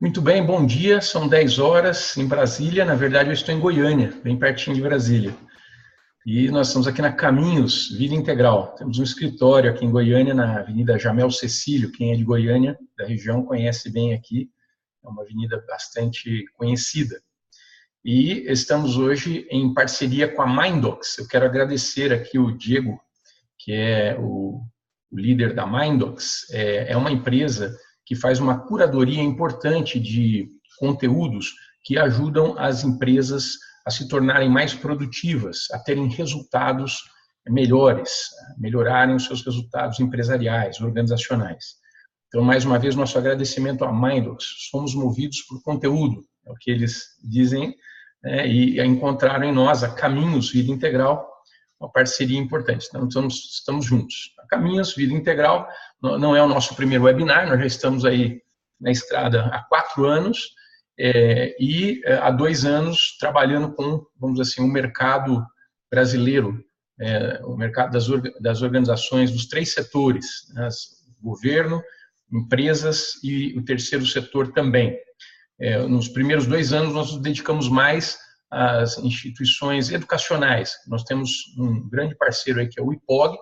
Muito bem, bom dia. São 10 horas em Brasília. Na verdade, eu estou em Goiânia, bem pertinho de Brasília. E nós estamos aqui na Caminhos Vida Integral. Temos um escritório aqui em Goiânia, na Avenida Jamel Cecílio. Quem é de Goiânia, da região, conhece bem aqui. É uma avenida bastante conhecida. E estamos hoje em parceria com a Mindox. Eu quero agradecer aqui o Diego, que é o líder da Mindox. É uma empresa que faz uma curadoria importante de conteúdos que ajudam as empresas a se tornarem mais produtivas, a terem resultados melhores, melhorarem os seus resultados empresariais, organizacionais. Então, mais uma vez, nosso agradecimento à Mindox. Somos movidos por conteúdo, é o que eles dizem, e encontraram em nós a Caminhos Vida Integral, uma parceria importante. Então, estamos juntos. A Caminhos Vida Integral não é o nosso primeiro webinar, nós já estamos aí na estrada há 4 anos e há 2 anos trabalhando com, vamos dizer assim, o mercado brasileiro, o mercado das organizações dos 3 setores, né, governo, empresas e o terceiro setor também. Nos primeiros 2 anos, nós nos dedicamos mais às instituições educacionais. Nós temos um grande parceiro aí, que é o IPOG,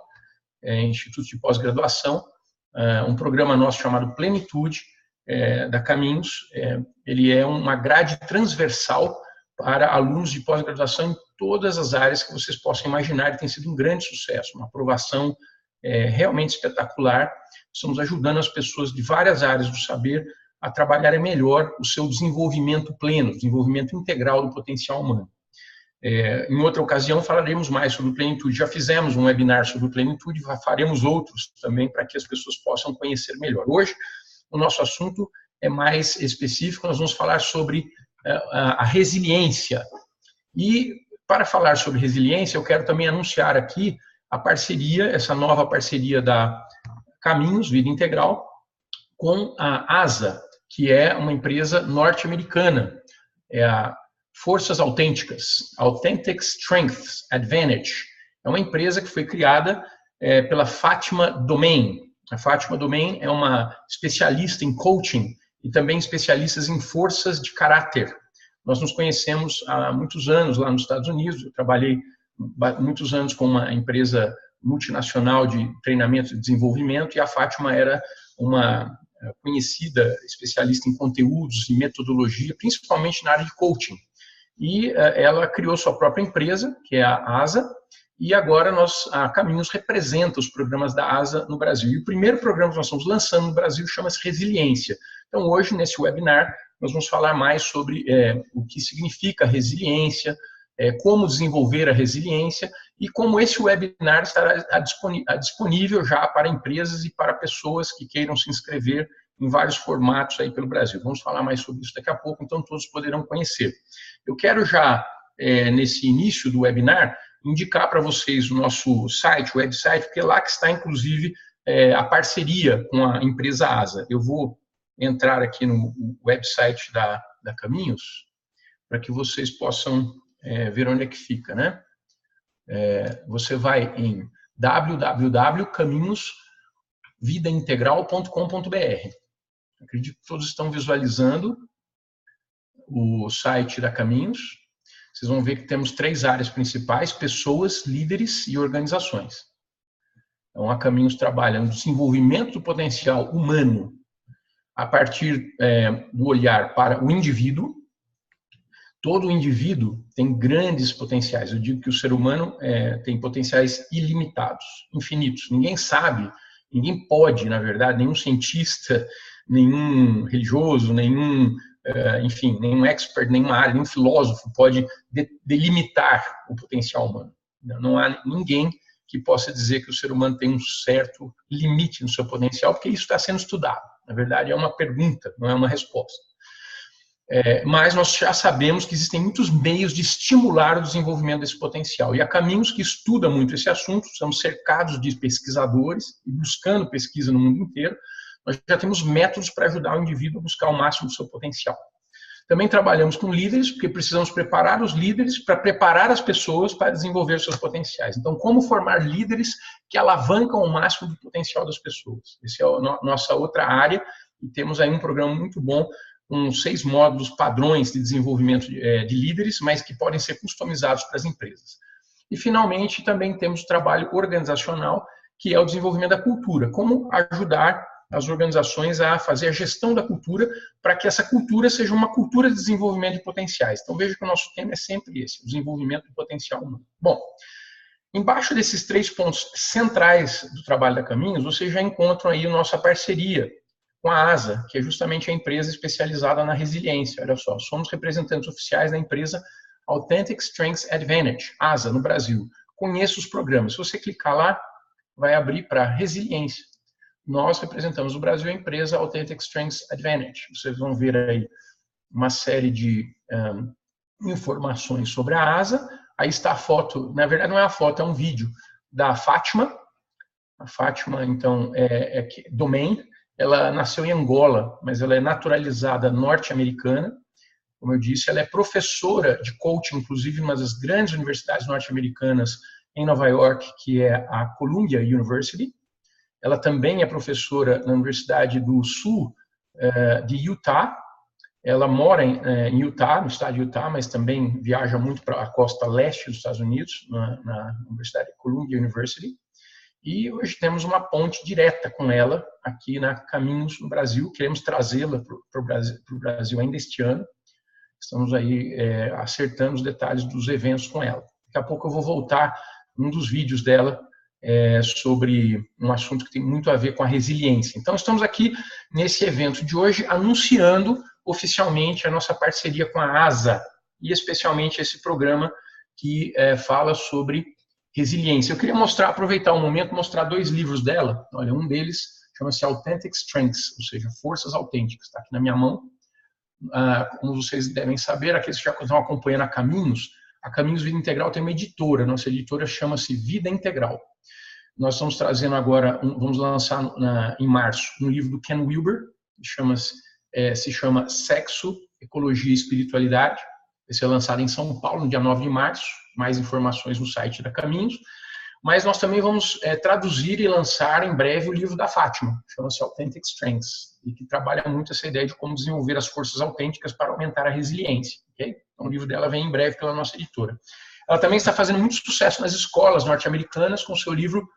Instituto de Pós-Graduação, um programa nosso chamado Plenitude, da Caminhos. Ele é uma grade transversal para alunos de pós-graduação em todas as áreas que vocês possam imaginar, e tem sido um grande sucesso, uma aprovação realmente espetacular. Estamos ajudando as pessoas de várias áreas do saber a trabalharem melhor o seu desenvolvimento pleno, desenvolvimento integral do potencial humano. Em outra ocasião falaremos mais sobre Plenitude. Já fizemos um webinar sobre Plenitude, faremos outros também para que as pessoas possam conhecer melhor. Hoje, o nosso assunto é mais específico, nós vamos falar sobre a resiliência. E para falar sobre resiliência, eu quero também anunciar aqui a parceria, essa nova parceria da Caminhos Vida Integral com a ASA, que é uma empresa norte-americana, é a Forças Autênticas, Authentic Strengths Advantage. É uma empresa que foi criada pela Fátima Domain. A Fátima Domain é uma especialista em coaching e também especialistas em forças de caráter. Nós nos conhecemos há muitos anos lá nos Estados Unidos. Eu trabalhei muitos anos com uma empresa multinacional de treinamento e desenvolvimento, e a Fátima era uma conhecida especialista em conteúdos e metodologia, principalmente na área de coaching. E ela criou sua própria empresa, que é a ASA, e agora a Caminhos representa os programas da ASA no Brasil. E o primeiro programa que nós estamos lançando no Brasil chama-se Resiliência. Então, hoje, nesse webinar, nós vamos falar mais sobre o que significa resiliência, como desenvolver a resiliência, e como esse webinar estará disponível já para empresas e para pessoas que queiram se inscrever em vários formatos aí pelo Brasil. Vamos falar mais sobre isso daqui a pouco, então todos poderão conhecer. Eu quero já, nesse início do webinar, indicar para vocês o nosso site, o website, porque é lá que está, inclusive, a parceria com a empresa ASA. Eu vou entrar aqui no website da Caminhos, para que vocês possam ver onde é que fica, né? Você vai em www.caminhosvidaintegral.com.br. Acredito que todos estão visualizando o site da Caminhos. Vocês vão ver que temos 3 áreas principais: pessoas, líderes e organizações. Então, a Caminhos trabalha no desenvolvimento do potencial humano a partir do olhar para o indivíduo. Todo indivíduo tem grandes potenciais. Eu digo que o ser humano tem potenciais ilimitados, infinitos. Ninguém sabe, ninguém pode, na verdade, nenhum cientista, nenhum religioso, nenhum expert, nenhuma área, nenhum filósofo pode delimitar o potencial humano. Não há ninguém que possa dizer que o ser humano tem um certo limite no seu potencial, porque isso está sendo estudado. Na verdade, é uma pergunta, não é uma resposta. Mas nós já sabemos que existem muitos meios de estimular o desenvolvimento desse potencial. E há Caminhos que estuda muito esse assunto, estamos cercados de pesquisadores e buscando pesquisa no mundo inteiro. Nós já temos métodos para ajudar o indivíduo a buscar o máximo do seu potencial. Também trabalhamos com líderes, porque precisamos preparar os líderes para preparar as pessoas para desenvolver seus potenciais. Então, como formar líderes que alavancam o máximo do potencial das pessoas? Essa é a nossa outra área, e temos aí um programa muito bom com 6 módulos padrões de desenvolvimento de líderes, mas que podem ser customizados para as empresas. E, finalmente, também temos o trabalho organizacional, que é o desenvolvimento da cultura. Como ajudar as organizações a fazer a gestão da cultura para que essa cultura seja uma cultura de desenvolvimento de potenciais. Então, veja que o nosso tema é sempre esse, o desenvolvimento do potencial humano. Bom, embaixo desses 3 pontos centrais do trabalho da Caminhos, vocês já encontram aí a nossa parceria com a ASA, que é justamente a empresa especializada na resiliência. Olha só, somos representantes oficiais da empresa Authentic Strengths Advantage, ASA, no Brasil. Conheça os programas. Se você clicar lá, vai abrir para resiliência. Nós representamos no Brasil a empresa Authentic Strengths Advantage. Vocês vão ver aí uma série de informações sobre a ASA. Aí está a foto, na verdade não é a foto, é um vídeo da Fátima. A Fátima, então, é domain. Ela nasceu em Angola, mas ela é naturalizada norte-americana. Como eu disse, ela é professora de coaching, inclusive, em uma das grandes universidades norte-americanas em Nova York, que é a Columbia University. Ela também é professora na Universidade do Sul de Utah. Ela mora em Utah, no estado de Utah, mas também viaja muito para a costa leste dos Estados Unidos, na Universidade Columbia University. E hoje temos uma ponte direta com ela aqui na Caminhos no Brasil. Queremos trazê-la para o Brasil ainda este ano. Estamos aí acertando os detalhes dos eventos com ela. Daqui a pouco eu vou voltar num dos vídeos dela sobre um assunto que tem muito a ver com a resiliência. Então, estamos aqui nesse evento de hoje anunciando oficialmente a nossa parceria com a ASA e especialmente esse programa que fala sobre resiliência. Eu queria aproveitar o momento, mostrar 2 livros dela. Olha, um deles chama-se Authentic Strengths, ou seja, Forças Autênticas. Está aqui na minha mão. Como vocês devem saber, aqueles que já estão acompanhando a Caminhos Vida Integral tem uma editora. Nossa editora chama-se Vida Integral. Nós estamos trazendo agora, vamos lançar em março, um livro do Ken Wilber, que se chama Sexo, Ecologia e Espiritualidade. Vai ser lançado em São Paulo, no dia 9 de março. Mais informações no site da Caminhos. Mas nós também vamos traduzir e lançar em breve o livro da Fátima, chama-se Authentic Strengths, e que trabalha muito essa ideia de como desenvolver as forças autênticas para aumentar a resiliência. Okay? Então, o livro dela vem em breve pela nossa editora. Ela também está fazendo muito sucesso nas escolas norte-americanas com seu livro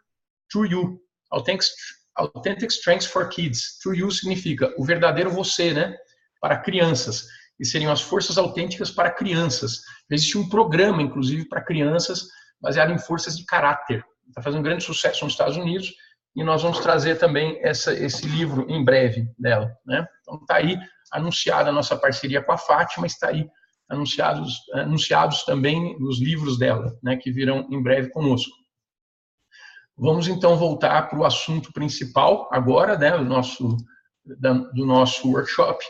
True You, Authentic Strengths for Kids. True You significa o verdadeiro você, né? Para crianças. E seriam as forças autênticas para crianças. Existe um programa, inclusive, para crianças, baseado em forças de caráter. Está fazendo um grande sucesso nos Estados Unidos e nós vamos trazer também esse livro em breve dela. Né? Então está aí anunciada a nossa parceria com a Fátima, está aí anunciados também os livros dela, né, que virão em breve conosco. Vamos então voltar para o assunto principal agora, né, do nosso workshop,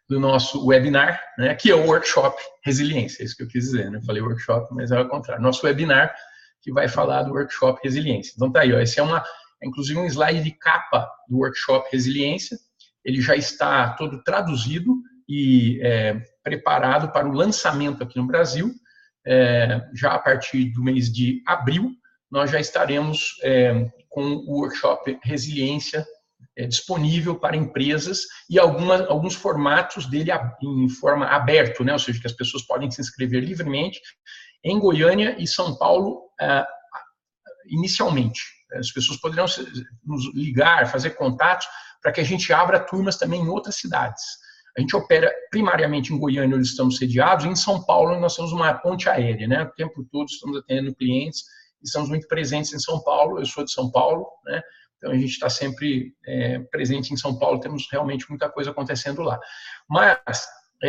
do nosso webinar, né, que é o workshop Resiliência, é isso que eu quis dizer, né? Falei workshop, mas é ao contrário. Nosso webinar que vai falar do workshop Resiliência. Então tá aí, ó, esse é inclusive um slide de capa do workshop Resiliência. Ele já está todo traduzido e preparado para o lançamento aqui no Brasil. Já a partir do mês de abril, nós já estaremos com o workshop Resiliência disponível para empresas e alguns formatos dele em forma aberta, né? Ou seja, que as pessoas podem se inscrever livremente em Goiânia e São Paulo inicialmente. As pessoas poderão nos ligar, fazer contatos para que a gente abra turmas também em outras cidades. A gente opera primariamente em Goiânia, onde estamos sediados, e em São Paulo, onde nós temos uma ponte aérea, né? O tempo todo estamos atendendo clientes e estamos muito presentes em São Paulo. Eu sou de São Paulo, né? Então, a gente está sempre presente em São Paulo, temos realmente muita coisa acontecendo lá. Mas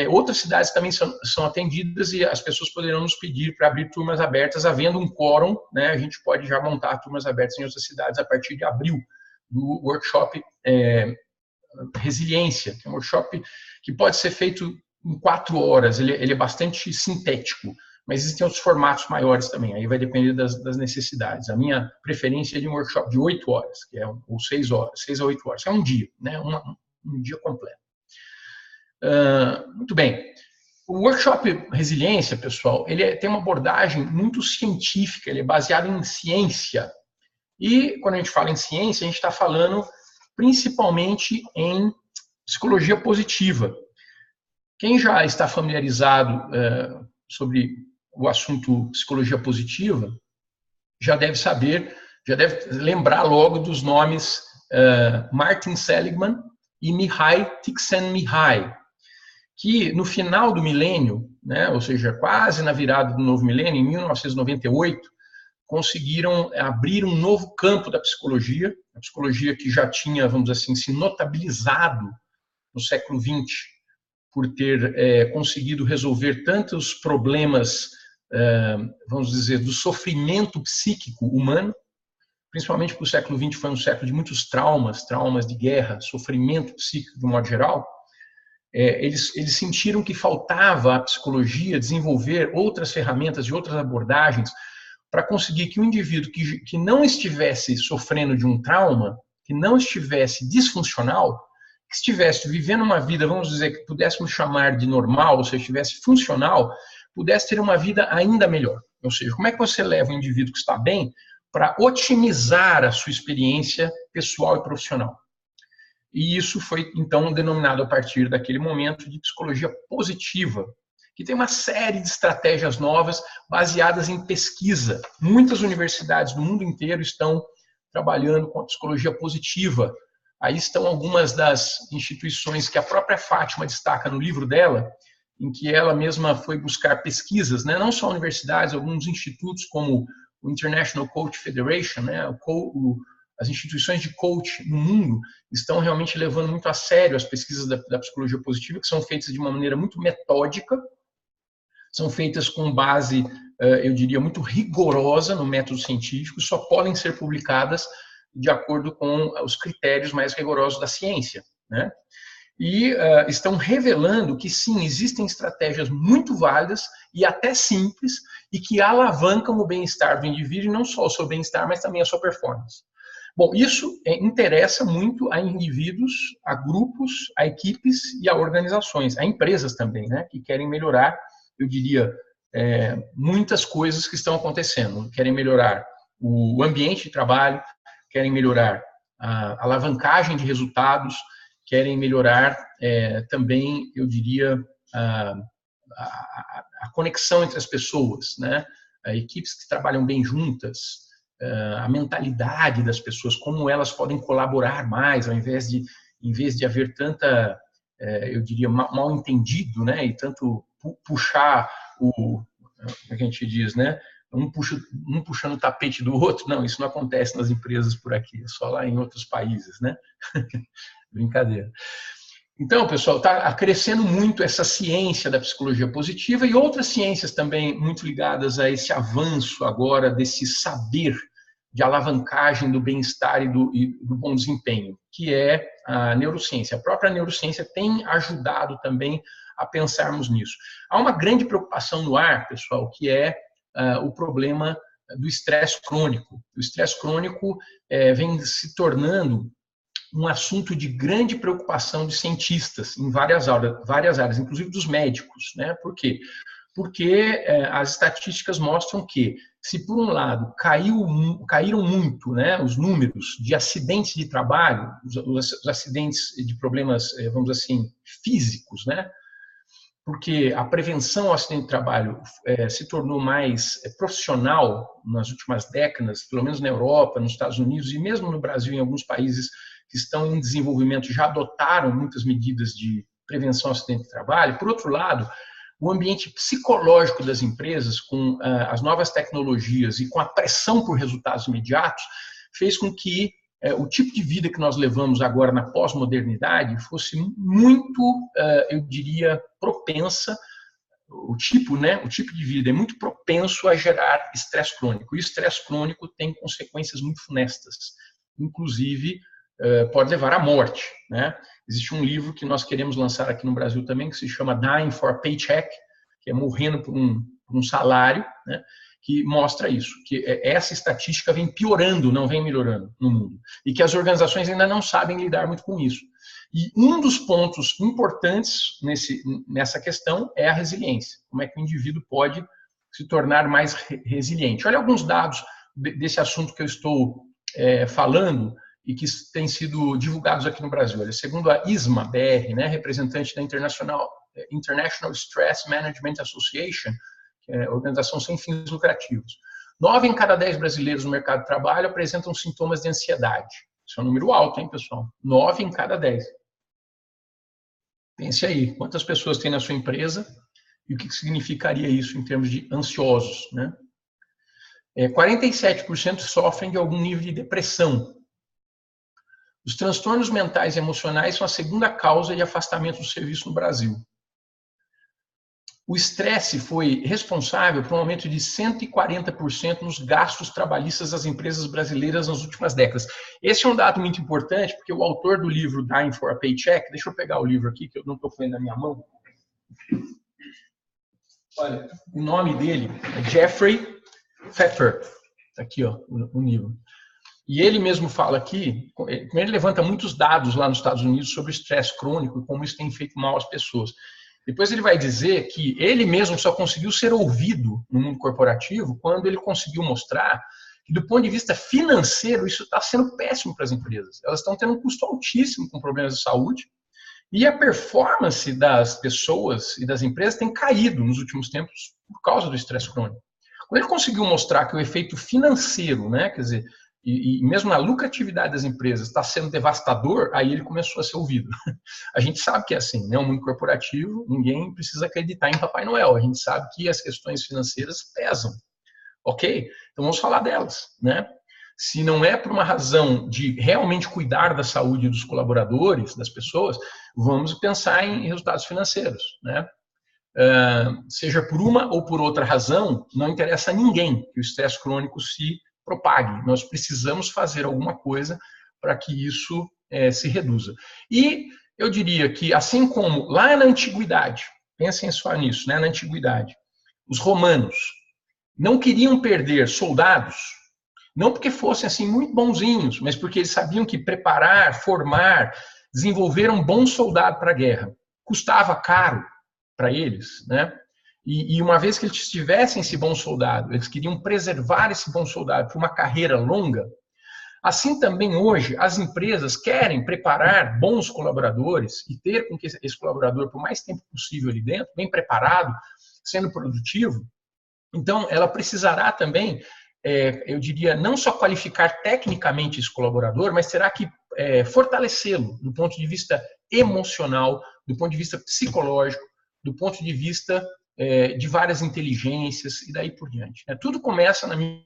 outras cidades também são atendidas e as pessoas poderão nos pedir para abrir turmas abertas, havendo um quórum, né? A gente pode já montar turmas abertas em outras cidades a partir de abril, do workshop Resiliência, que é um workshop que pode ser feito em 4 horas, ele é bastante sintético. Mas existem outros formatos maiores também, aí vai depender das necessidades. A minha preferência é de um workshop de 8 horas, que ou 6 horas, 6 a 8 horas, que é um dia, né? Um dia completo. Muito bem. O workshop Resiliência, pessoal, ele tem uma abordagem muito científica, ele é baseado em ciência. E quando a gente fala em ciência, a gente está falando principalmente em Psicologia positiva. Quem já está familiarizado sobre o assunto psicologia positiva, já deve saber, já deve lembrar logo dos nomes Martin Seligman e Mihai Csikszentmihalyi, que no final do milênio, né, ou seja, quase na virada do novo milênio, em 1998, conseguiram abrir um novo campo da psicologia, a psicologia que já tinha, vamos dizer assim, se notabilizado no século XX por ter conseguido resolver tantos problemas, vamos dizer, do sofrimento psíquico humano, principalmente porque o século XX foi um século de muitos traumas de guerra, sofrimento psíquico de um modo geral. Eles sentiram que faltava à psicologia desenvolver outras ferramentas e outras abordagens para conseguir que o indivíduo que não estivesse sofrendo de um trauma, que não estivesse disfuncional, que estivesse vivendo uma vida, vamos dizer, que pudéssemos chamar de normal, ou seja, estivesse funcional, pudesse ter uma vida ainda melhor. Ou seja, como é que você leva um indivíduo que está bem para otimizar a sua experiência pessoal e profissional? E isso foi, então, denominado a partir daquele momento de psicologia positiva, que tem uma série de estratégias novas baseadas em pesquisa. Muitas universidades do mundo inteiro estão trabalhando com a psicologia positiva. Aí estão algumas das instituições que a própria Fátima destaca no livro dela, em que ela mesma foi buscar pesquisas, né? Não só universidades, alguns institutos como o International Coach Federation, né? As instituições de coach no mundo estão realmente levando muito a sério as pesquisas da psicologia positiva, que são feitas de uma maneira muito metódica, são feitas com base, eu diria, muito rigorosa no método científico, só podem ser publicadas de acordo com os critérios mais rigorosos da ciência, né? E estão revelando que, sim, existem estratégias muito válidas e até simples e que alavancam o bem-estar do indivíduo, e não só o seu bem-estar, mas também a sua performance. Bom, isso interessa muito a indivíduos, a grupos, a equipes e a organizações, a empresas também, né, que querem melhorar, eu diria, muitas coisas que estão acontecendo. Querem melhorar o ambiente de trabalho, querem melhorar a alavancagem de resultados, querem melhorar também, eu diria, a conexão entre as pessoas, né? Equipes que trabalham bem juntas, a mentalidade das pessoas, como elas podem colaborar mais, ao invés de haver tanta, eu diria, mal entendido, né? E tanto puxar como a gente diz, né? Um puxando o tapete do outro. Não, isso não acontece nas empresas por aqui, é só lá em outros países, né? Brincadeira. Então, pessoal, está crescendo muito essa ciência da psicologia positiva e outras ciências também muito ligadas a esse avanço agora desse saber de alavancagem do bem-estar e do bom desempenho, que é a neurociência. A própria neurociência tem ajudado também a pensarmos nisso. Há uma grande preocupação no ar, pessoal, que é o problema do estresse crônico. O estresse crônico vem se tornando um assunto de grande preocupação de cientistas em várias áreas, inclusive dos médicos, né? Por quê? Porque as estatísticas mostram que, se por um lado caíram muito, né, os números de acidentes de trabalho, os acidentes de problemas, vamos dizer assim, físicos, né? Porque a prevenção ao acidente de trabalho se tornou mais profissional nas últimas décadas, pelo menos na Europa, nos Estados Unidos e mesmo no Brasil, em alguns países que estão em desenvolvimento, já adotaram muitas medidas de prevenção ao acidente de trabalho. Por outro lado, o ambiente psicológico das empresas, com as novas tecnologias e com a pressão por resultados imediatos, fez com que o tipo de vida que nós levamos agora na pós-modernidade fosse muito, eu diria, propensa, o tipo de vida é muito propenso a gerar estresse crônico. E o estresse crônico tem consequências muito funestas, inclusive pode levar à morte, né? Existe um livro que nós queremos lançar aqui no Brasil também, que se chama Dying for a Paycheck, que é morrendo por um salário, né? Que mostra isso, que essa estatística vem piorando, não vem melhorando no mundo, e que as organizações ainda não sabem lidar muito com isso. E um dos pontos importantes nessa questão é a resiliência. Como é que o indivíduo pode se tornar mais resiliente? Olha alguns dados desse assunto que eu estou falando, e que têm sido divulgados aqui no Brasil. Olha, segundo a ISMA BR, né, representante da International Stress Management Association, que é a organização sem fins lucrativos, 9 em cada 10 brasileiros no mercado de trabalho apresentam sintomas de ansiedade. Isso é um número alto, hein, pessoal? 9 em cada 10. Pense aí, quantas pessoas tem na sua empresa e o que significaria isso em termos de ansiosos, né? 47% sofrem de algum nível de depressão. Os transtornos mentais e emocionais são a segunda causa de afastamento do serviço no Brasil. O estresse foi responsável por um aumento de 140% nos gastos trabalhistas das empresas brasileiras nas últimas décadas. Esse é um dado muito importante, porque o autor do livro Dying for a Paycheck, deixa eu pegar o livro aqui, que eu não estou com ele na minha mão. Olha, o nome dele é Jeffrey Pfeffer. Está aqui, ó, o livro. E ele mesmo fala aqui, ele levanta muitos dados lá nos Estados Unidos sobre o estresse crônico e como isso tem feito mal às pessoas. Depois ele vai dizer que ele mesmo só conseguiu ser ouvido no mundo corporativo quando ele conseguiu mostrar que, do ponto de vista financeiro, isso está sendo péssimo para as empresas. Elas estão tendo um custo altíssimo com problemas de saúde e a performance das pessoas e das empresas tem caído nos últimos tempos por causa do estresse crônico. Quando ele conseguiu mostrar que o efeito financeiro, né, quer dizer, e mesmo na lucratividade das empresas está sendo devastador, aí ele começou a ser ouvido. A gente sabe que é assim, né? O mundo corporativo, ninguém precisa acreditar em Papai Noel. A gente sabe que as questões financeiras pesam, ok? Então vamos falar delas, né? Se não é por uma razão de realmente cuidar da saúde dos colaboradores, das pessoas, vamos pensar em resultados financeiros, né? Seja por uma ou por outra razão, não interessa a ninguém que o estresse crônico se propague. Nós precisamos fazer alguma coisa para que isso se reduza. E eu diria que, assim como lá na antiguidade, pensem só nisso, né? Na antiguidade, os romanos não queriam perder soldados, não porque fossem assim muito bonzinhos, mas porque eles sabiam que preparar, formar, desenvolver um bom soldado para a guerra custava caro para eles, né? E uma vez que eles tivessem esse bom soldado, eles queriam preservar esse bom soldado para uma carreira longa. Assim também hoje, as empresas querem preparar bons colaboradores e ter com que esse colaborador, por mais tempo possível ali dentro, bem preparado, sendo produtivo. Então, ela precisará também, eu diria, não só qualificar tecnicamente esse colaborador, mas terá que fortalecê-lo do ponto de vista emocional, do ponto de vista psicológico, do ponto de vista de várias inteligências e daí por diante. Tudo começa, na minha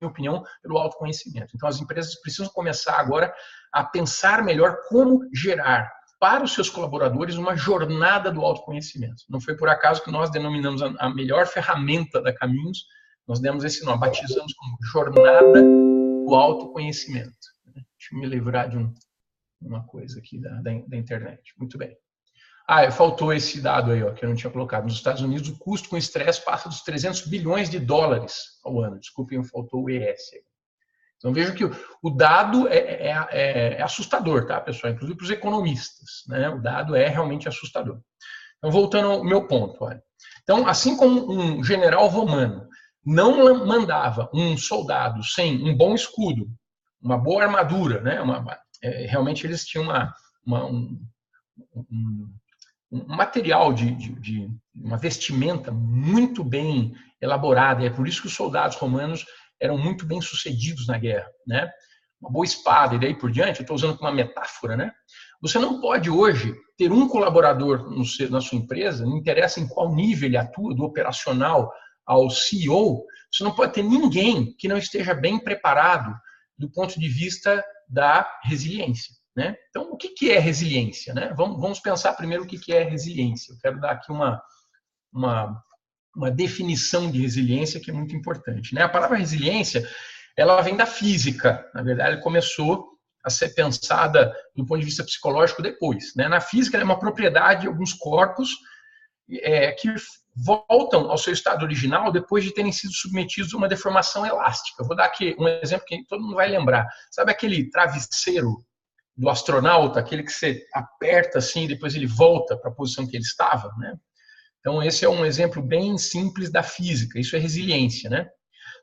opinião, pelo autoconhecimento. Então, as empresas precisam começar agora a pensar melhor como gerar para os seus colaboradores uma jornada do autoconhecimento. Não foi por acaso que nós denominamos a melhor ferramenta da Caminhos, nós demos esse nome, batizamos como Jornada do Autoconhecimento. Deixa eu me livrar de uma coisa aqui da internet. Muito bem. Faltou esse dado aí, ó, que eu não tinha colocado. Nos Estados Unidos, o custo com estresse passa dos 300 bilhões de dólares ao ano. Desculpem, faltou o ES. Então, veja que o dado é assustador, tá, pessoal? Inclusive para os economistas, né? O dado é realmente assustador. Então, voltando ao meu ponto. Olha. Então, assim como um general romano não mandava um soldado sem um bom escudo, uma boa armadura, né? Realmente eles tinham um material de uma vestimenta muito bem elaborada. É por isso que os soldados romanos eram muito bem sucedidos na guerra, né? Uma boa espada e daí por diante. Eu estou usando como uma metáfora, né? Você não pode hoje ter um colaborador na sua empresa, não interessa em qual nível ele atua, do operacional ao CEO, você não pode ter ninguém que não esteja bem preparado do ponto de vista da resiliência. Né? Então, o que é resiliência? Né? Vamos pensar primeiro o que é resiliência. Eu quero dar aqui uma definição de resiliência que é muito importante. Né? A palavra resiliência, ela vem da física. Na verdade, ela começou a ser pensada do ponto de vista psicológico depois. Né? Na física, ela é uma propriedade de alguns corpos que voltam ao seu estado original depois de terem sido submetidos a uma deformação elástica. Eu vou dar aqui um exemplo que todo mundo vai lembrar. Sabe aquele travesseiro do astronauta, aquele que você aperta assim e depois ele volta para a posição que ele estava, né? Então esse é um exemplo bem simples da física, isso é resiliência, né?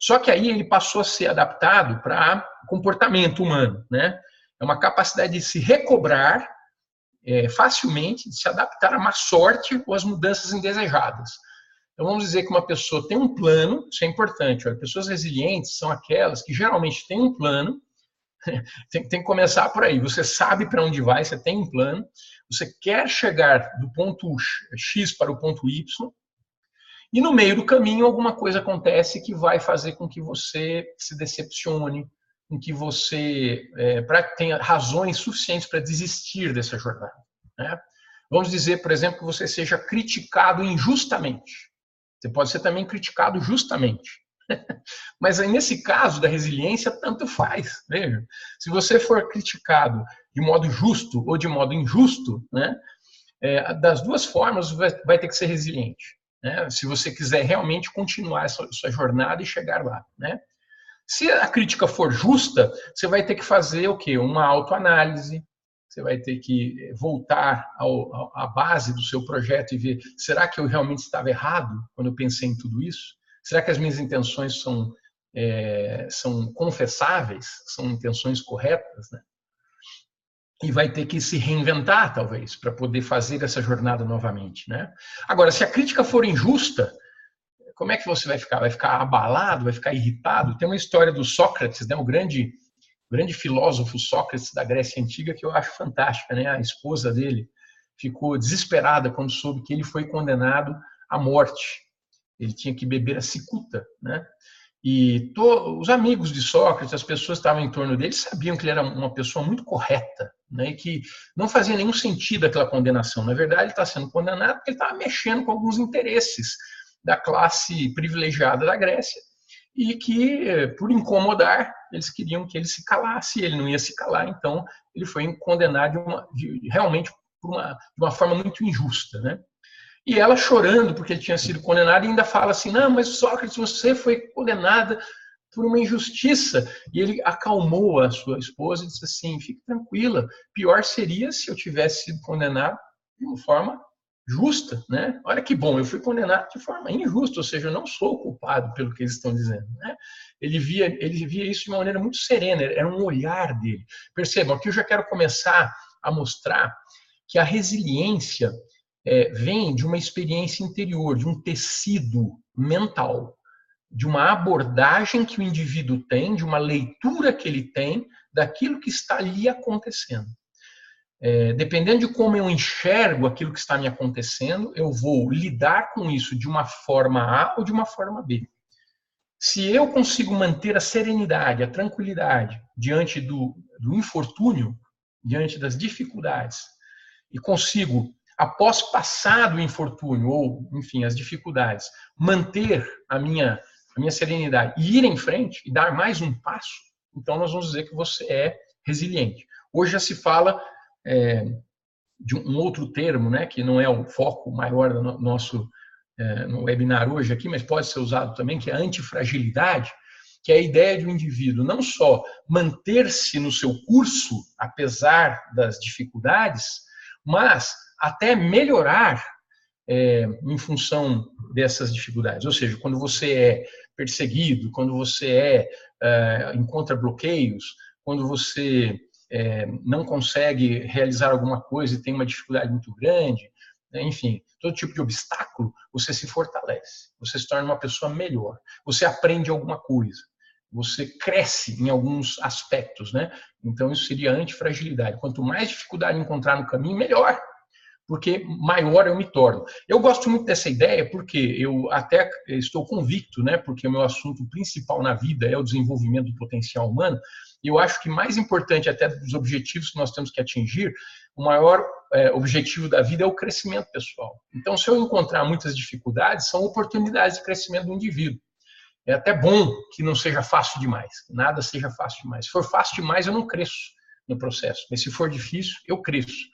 Só que aí ele passou a ser adaptado para comportamento humano, né? É uma capacidade de se recobrar facilmente, de se adaptar a má sorte ou às mudanças indesejadas. Então, vamos dizer que uma pessoa tem um plano, isso é importante. Olha, pessoas resilientes são aquelas que geralmente têm um plano, tem que começar por aí. Você sabe para onde vai, você tem um plano, você quer chegar do ponto X para o ponto Y, e no meio do caminho alguma coisa acontece que vai fazer com que você se decepcione, com que você tenha razões suficientes para desistir dessa jornada. Né? Vamos dizer, por exemplo, que você seja criticado injustamente. Você pode ser também criticado justamente. Mas aí, nesse caso da resiliência, tanto faz. Veja, se você for criticado de modo justo ou de modo injusto, né, das duas formas vai ter que ser resiliente. Né, se você quiser realmente continuar essa sua jornada e chegar lá. Né? Se a crítica for justa, você vai ter que fazer o quê? Uma autoanálise. Você vai ter que voltar à base do seu projeto e ver, será que eu realmente estava errado quando eu pensei em tudo isso? Será que as minhas intenções são confessáveis? São intenções corretas? Né? E vai ter que se reinventar, talvez, para poder fazer essa jornada novamente. Né? Agora, se a crítica for injusta, como é que você vai ficar? Vai ficar abalado? Vai ficar irritado? Tem uma história do Sócrates, né? O grande filósofo Sócrates da Grécia Antiga, que eu acho fantástica. Né? A esposa dele ficou desesperada quando soube que ele foi condenado à morte. Ele tinha que beber a cicuta, né? E os amigos de Sócrates, as pessoas que estavam em torno dele, sabiam que ele era uma pessoa muito correta, né? E que não fazia nenhum sentido aquela condenação. Na verdade, ele está sendo condenado porque ele estava mexendo com alguns interesses da classe privilegiada da Grécia e que, por incomodar, eles queriam que ele se calasse, e ele não ia se calar, então ele foi condenado realmente de uma forma muito injusta, né? E ela chorando porque ele tinha sido condenado e ainda fala assim, não, mas Sócrates, você foi condenada por uma injustiça. E ele acalmou a sua esposa e disse assim, fique tranquila, pior seria se eu tivesse sido condenado de uma forma justa, né? Olha que bom, eu fui condenado de forma injusta, ou seja, eu não sou culpado pelo que eles estão dizendo, né? Ele via isso de uma maneira muito serena, era um olhar dele. Percebam, aqui eu já quero começar a mostrar que a resiliência vem de uma experiência interior, de um tecido mental, de uma abordagem que o indivíduo tem, de uma leitura que ele tem daquilo que está ali acontecendo. Dependendo de como eu enxergo aquilo que está me acontecendo, eu vou lidar com isso de uma forma A ou de uma forma B. Se eu consigo manter a serenidade, a tranquilidade diante do infortúnio, diante das dificuldades, e consigo, após passar do infortúnio ou, enfim, as dificuldades, manter a minha serenidade e ir em frente e dar mais um passo, então nós vamos dizer que você é resiliente. Hoje já se fala de um outro termo, né, que não é o foco maior do nosso no webinar hoje aqui, mas pode ser usado também, que é a antifragilidade, que é a ideia de um indivíduo não só manter-se no seu curso, apesar das dificuldades, mas até melhorar em função dessas dificuldades. Ou seja, quando você é perseguido, quando você encontra bloqueios, quando você não consegue realizar alguma coisa e tem uma dificuldade muito grande, né? Enfim, todo tipo de obstáculo, você se fortalece, você se torna uma pessoa melhor, você aprende alguma coisa, você cresce em alguns aspectos, né? Então isso seria antifragilidade. Quanto mais dificuldade encontrar no caminho, melhor, porque maior eu me torno. Eu gosto muito dessa ideia porque eu até estou convicto, né? Porque o meu assunto principal na vida é o desenvolvimento do potencial humano, e eu acho que mais importante até dos objetivos que nós temos que atingir, o maior objetivo da vida é o crescimento pessoal. Então, se eu encontrar muitas dificuldades, são oportunidades de crescimento do indivíduo. É até bom que não seja fácil demais, que nada seja fácil demais. Se for fácil demais, eu não cresço no processo, mas se for difícil, eu cresço.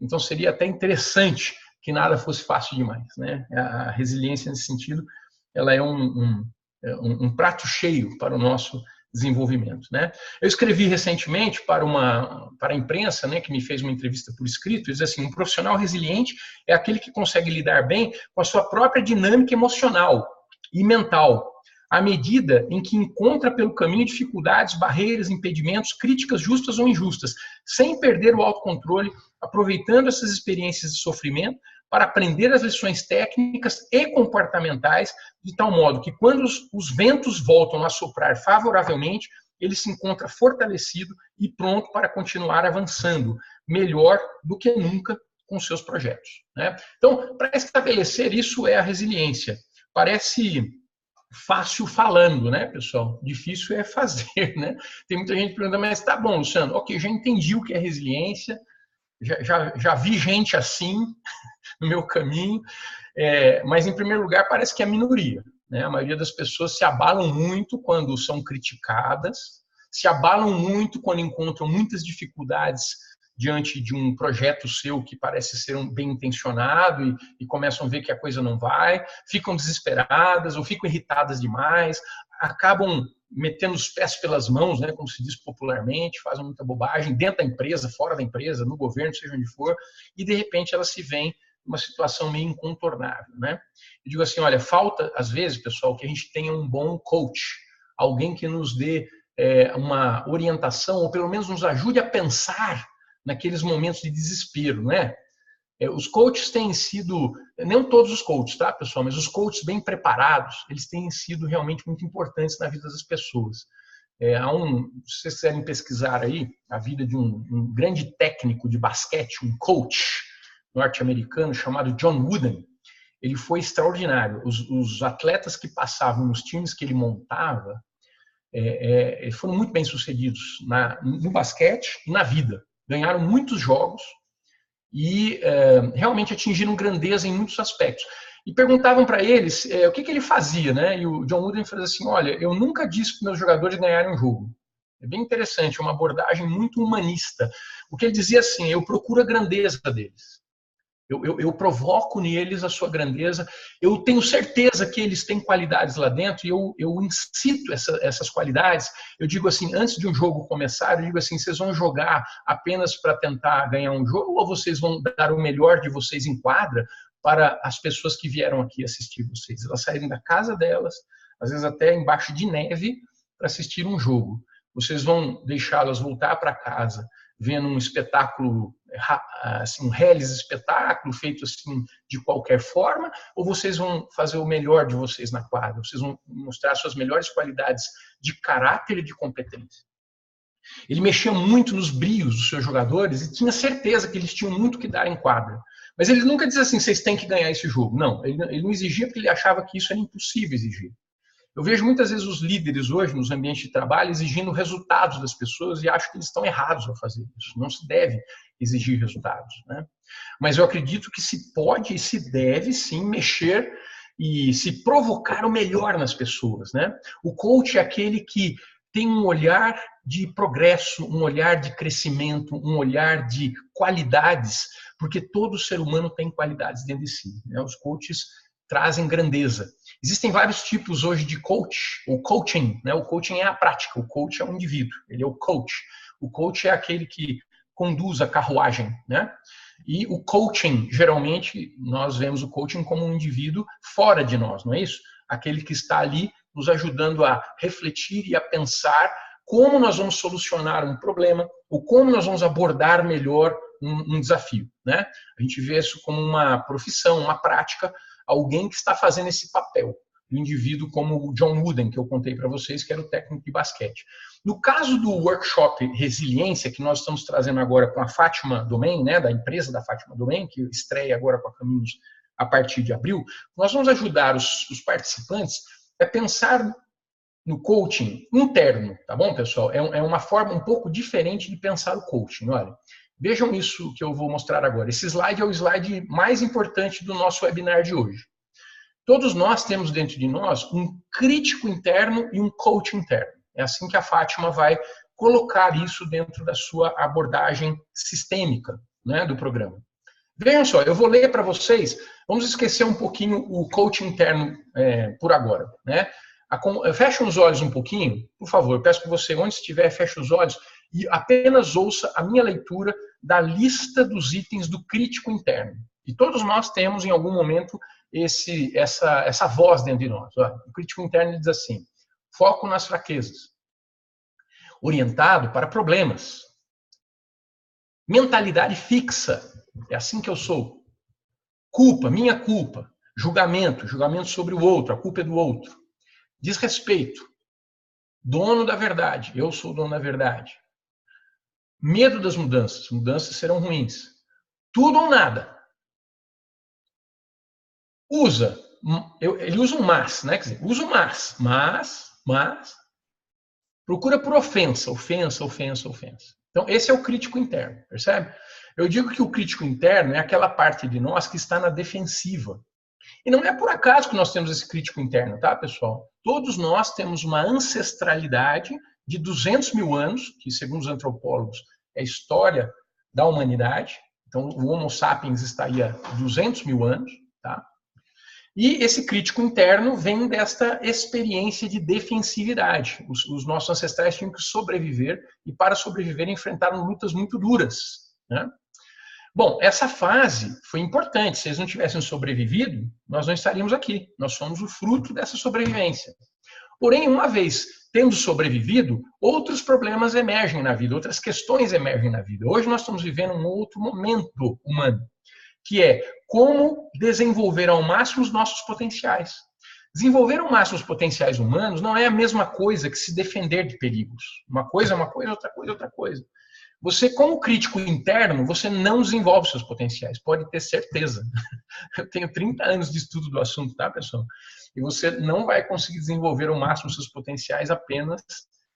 Então, seria até interessante que nada fosse fácil demais, né? A resiliência, nesse sentido, ela é um prato cheio para o nosso desenvolvimento, né? Eu escrevi recentemente para a imprensa, né, que me fez uma entrevista por escrito, diz assim, um profissional resiliente é aquele que consegue lidar bem com a sua própria dinâmica emocional e mental, à medida em que encontra pelo caminho dificuldades, barreiras, impedimentos, críticas justas ou injustas, sem perder o autocontrole, aproveitando essas experiências de sofrimento para aprender as lições técnicas e comportamentais, de tal modo que quando os ventos voltam a soprar favoravelmente, ele se encontra fortalecido e pronto para continuar avançando, melhor do que nunca com seus projetos, né? Então, para estabelecer isso é a resiliência. Parece fácil falando, né, pessoal? Difícil é fazer, né? Tem muita gente perguntando, mas tá bom, Luciano, ok, já entendi o que é resiliência, já vi gente assim no meu caminho, mas em primeiro lugar parece que é a minoria, né? A maioria das pessoas se abalam muito quando são criticadas, se abalam muito quando encontram muitas dificuldades diante de um projeto seu que parece ser bem intencionado e começam a ver que a coisa não vai, ficam desesperadas ou ficam irritadas demais, acabam metendo os pés pelas mãos, né, como se diz popularmente, fazem muita bobagem dentro da empresa, fora da empresa, no governo, seja onde for, e de repente elas se veem numa situação meio incontornável, né? Eu digo assim, olha, falta às vezes, pessoal, que a gente tenha um bom coach, alguém que nos dê uma orientação ou pelo menos nos ajude a pensar naqueles momentos de desespero, né? Os coaches têm sido, não todos os coaches, tá, pessoal, mas os coaches bem preparados, eles têm sido realmente muito importantes na vida das pessoas. Se vocês quiserem pesquisar aí a vida de um grande técnico de basquete, um coach norte-americano chamado John Wooden, ele foi extraordinário. Os atletas que passavam nos times que ele montava foram muito bem sucedidos no basquete e na vida. Ganharam muitos jogos e realmente atingiram grandeza em muitos aspectos. E perguntavam para eles o que ele fazia, né? E o John Wooden fez assim, olha, eu nunca disse para meus jogadores ganharem um jogo. É bem interessante, é uma abordagem muito humanista. O que ele dizia assim, eu procuro a grandeza deles. Eu provoco neles a sua grandeza, eu tenho certeza que eles têm qualidades lá dentro e eu incito essas qualidades. Eu digo assim, antes de um jogo começar, eu digo assim, vocês vão jogar apenas para tentar ganhar um jogo ou vocês vão dar o melhor de vocês em quadra para as pessoas que vieram aqui assistir vocês? Elas saírem da casa delas, às vezes até embaixo de neve, para assistir um jogo. Vocês vão deixá-las voltar para casa vendo um espetáculo, assim, um reles espetáculo feito assim de qualquer forma, ou vocês vão fazer o melhor de vocês na quadra, vocês vão mostrar suas melhores qualidades de caráter e de competência. Ele mexia muito nos brios dos seus jogadores e tinha certeza que eles tinham muito que dar em quadra. Mas ele nunca dizia assim, vocês têm que ganhar esse jogo. Não, ele não exigia porque ele achava que isso era impossível exigir. Eu vejo muitas vezes os líderes hoje nos ambientes de trabalho exigindo resultados das pessoas e acho que eles estão errados ao fazer isso. Não se deve exigir resultados, né? Mas eu acredito que se pode e se deve sim mexer e se provocar o melhor nas pessoas, né? O coach é aquele que tem um olhar de progresso, um olhar de crescimento, um olhar de qualidades, porque todo ser humano tem qualidades dentro de si, né? Os coaches trazem grandeza. Existem vários tipos hoje de coach, ou coaching, né? O coaching é a prática, o coach é um indivíduo, ele é o coach. O coach é aquele que conduz a carruagem, né? E o coaching, geralmente, nós vemos o coaching como um indivíduo fora de nós, não é isso? Aquele que está ali nos ajudando a refletir e a pensar como nós vamos solucionar um problema ou como nós vamos abordar melhor um desafio, né? A gente vê isso como uma profissão, uma prática, alguém que está fazendo esse papel, um indivíduo como o John Wooden, que eu contei para vocês, que era o técnico de basquete. No caso do workshop Resiliência, que nós estamos trazendo agora com a Fátima Domain, né, da empresa da Fátima Domain, que estreia agora com a Caminhos a partir de abril, nós vamos ajudar os participantes a pensar no coaching interno, tá bom, pessoal? É uma forma um pouco diferente de pensar o coaching, olha. Vejam isso que eu vou mostrar agora. Esse slide é o slide mais importante do nosso webinar de hoje. Todos nós temos dentro de nós um crítico interno e um coach interno. É assim que a Fátima vai colocar isso dentro da sua abordagem sistêmica, né, do programa. Vejam só, eu vou ler para vocês, vamos esquecer um pouquinho o coach interno por agora, né? Fecha os olhos um pouquinho, por favor, eu peço que você, onde estiver, feche os olhos e apenas ouça a minha leitura da lista dos itens do crítico interno. E todos nós temos, em algum momento, essa voz dentro de nós. Ó, o crítico interno diz assim: foco nas fraquezas, orientado para problemas, mentalidade fixa, é assim que eu sou, culpa, minha culpa, julgamento sobre o outro, a culpa é do outro, desrespeito, dono da verdade, eu sou o dono da verdade, medo das mudanças, mudanças serão ruins, tudo ou nada. Ele usa um mas, né? Quer dizer, usa um mas, procura por ofensa. Então, esse é o crítico interno, percebe? Eu digo que o crítico interno é aquela parte de nós que está na defensiva. E não é por acaso que nós temos esse crítico interno, tá, pessoal? Todos nós temos uma ancestralidade de 200 mil anos, que, segundo os antropólogos, é a história da humanidade. Então, o Homo sapiens está aí há 200 mil anos, tá? E esse crítico interno vem desta experiência de defensividade. Os nossos ancestrais tinham que sobreviver e, para sobreviver, enfrentaram lutas muito duras, né? Bom, essa fase foi importante. Se eles não tivessem sobrevivido, nós não estaríamos aqui. Nós somos o fruto dessa sobrevivência. Porém, uma vez tendo sobrevivido, outros problemas emergem na vida, outras questões emergem na vida. Hoje nós estamos vivendo um outro momento humano, que é como desenvolver ao máximo os nossos potenciais. Desenvolver ao máximo os potenciais humanos não é a mesma coisa que se defender de perigos. Uma coisa é uma coisa, outra coisa é outra coisa. Você, como crítico interno, você não desenvolve seus potenciais, pode ter certeza. Eu tenho 30 anos de estudo do assunto, tá, pessoal? E você não vai conseguir desenvolver ao máximo seus potenciais apenas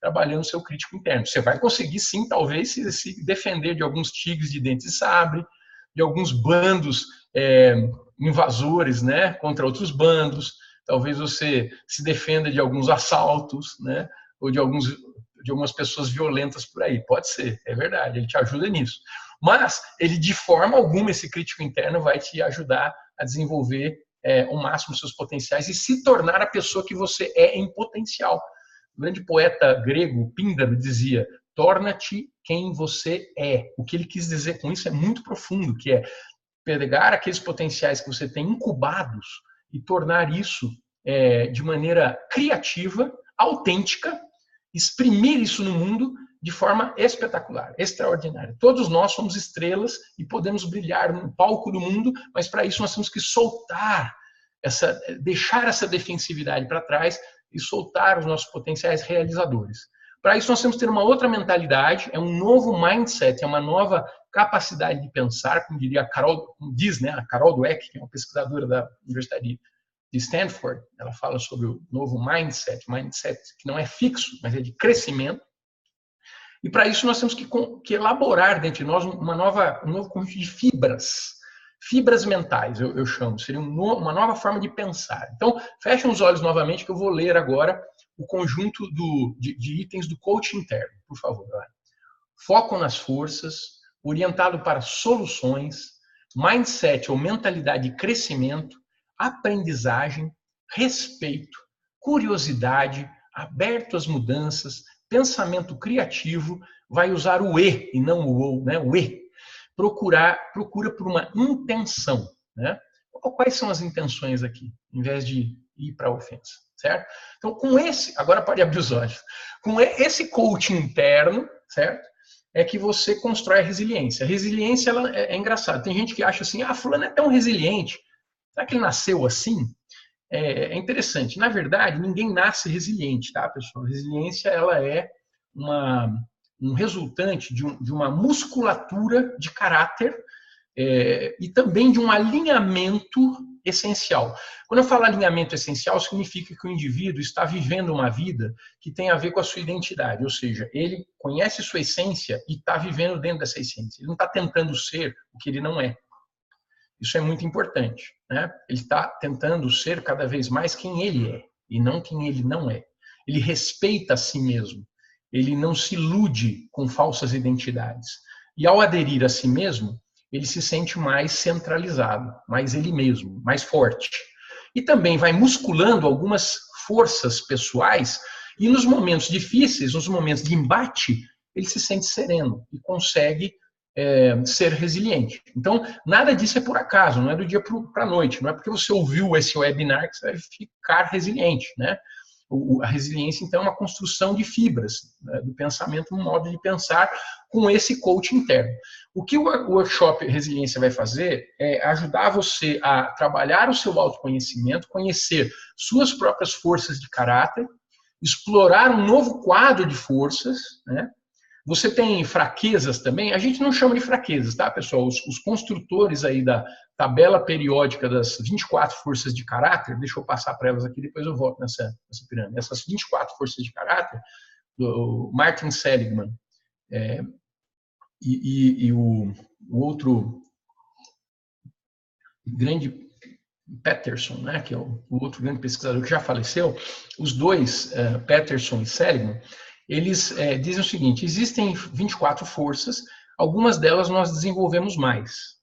trabalhando seu crítico interno. Você vai conseguir, sim, talvez, se defender de alguns tigres de dente de sabre, de alguns bandos invasores, né, contra outros bandos. Talvez você se defenda de alguns assaltos, né, ou de algumas pessoas violentas por aí. Pode ser, é verdade, ele te ajuda nisso. Mas ele, de forma alguma, esse crítico interno vai te ajudar a desenvolver ao máximo seus potenciais e se tornar a pessoa que você é em potencial. O grande poeta grego, Píndaro, dizia: torna-te quem você é. O que ele quis dizer com isso é muito profundo, que é pegar aqueles potenciais que você tem incubados e tornar isso de maneira criativa, autêntica, exprimir isso no mundo de forma espetacular, extraordinária. Todos nós somos estrelas e podemos brilhar no palco do mundo, mas para isso nós temos que soltar, deixar essa defensividade para trás e soltar os nossos potenciais realizadores. Para isso nós temos que ter uma outra mentalidade, é um novo mindset, é uma nova capacidade de pensar, como diria como diz, né, a Carol Dweck, que é uma pesquisadora da Universidade de Stanford. Ela fala sobre o novo mindset que não é fixo, mas é de crescimento. E para isso nós temos que elaborar dentro de nós um novo conjunto de fibras mentais, eu chamo, seria uma nova forma de pensar. Então, fechem os olhos novamente que eu vou ler agora o conjunto de itens do coaching interno, por favor. Foco nas forças, orientado para soluções, mindset ou mentalidade de crescimento, aprendizagem, respeito, curiosidade, aberto às mudanças, pensamento criativo, vai usar o E e não o ou, né? O E. Procura por uma intenção, né? Quais são as intenções aqui, em vez de ir para a ofensa, certo? Então, agora pode abrir os olhos, com esse coaching interno, certo? É que você constrói a resiliência. A resiliência, ela é engraçada. Tem gente que acha assim, fulano é tão resiliente. Será que ele nasceu assim? É interessante. Na verdade, ninguém nasce resiliente, tá, pessoal? A resiliência, ela é um resultante de uma musculatura de caráter e também de um alinhamento essencial. Quando eu falo alinhamento essencial, significa que o indivíduo está vivendo uma vida que tem a ver com a sua identidade, ou seja, ele conhece sua essência e está vivendo dentro dessa essência. Ele não está tentando ser o que ele não é. Isso é muito importante, né? Ele está tentando ser cada vez mais quem ele é e não quem ele não é. Ele respeita a si mesmo. Ele não se ilude com falsas identidades. E ao aderir a si mesmo, ele se sente mais centralizado, mais ele mesmo, mais forte. E também vai musculando algumas forças pessoais e nos momentos difíceis, nos momentos de embate, ele se sente sereno e consegue ser resiliente. Então, nada disso é por acaso, não é do dia para a noite, não é porque você ouviu esse webinar que você vai ficar resiliente, né? A resiliência, então, é uma construção de fibras, né, do pensamento, um modo de pensar com esse coach interno. O que o workshop Resiliência vai fazer é ajudar você a trabalhar o seu autoconhecimento, conhecer suas próprias forças de caráter, explorar um novo quadro de forças, né? Você tem fraquezas também, a gente não chama de fraquezas, tá, pessoal? Os construtores aí da tabela periódica das 24 forças de caráter, deixa eu passar para elas aqui, depois eu volto nessa pirâmide. Essas 24 forças de caráter, do Martin Seligman e o outro grande Peterson, né, que é o outro grande pesquisador que já faleceu, os dois, Peterson e Seligman, eles dizem o seguinte: existem 24 forças, algumas delas nós desenvolvemos mais.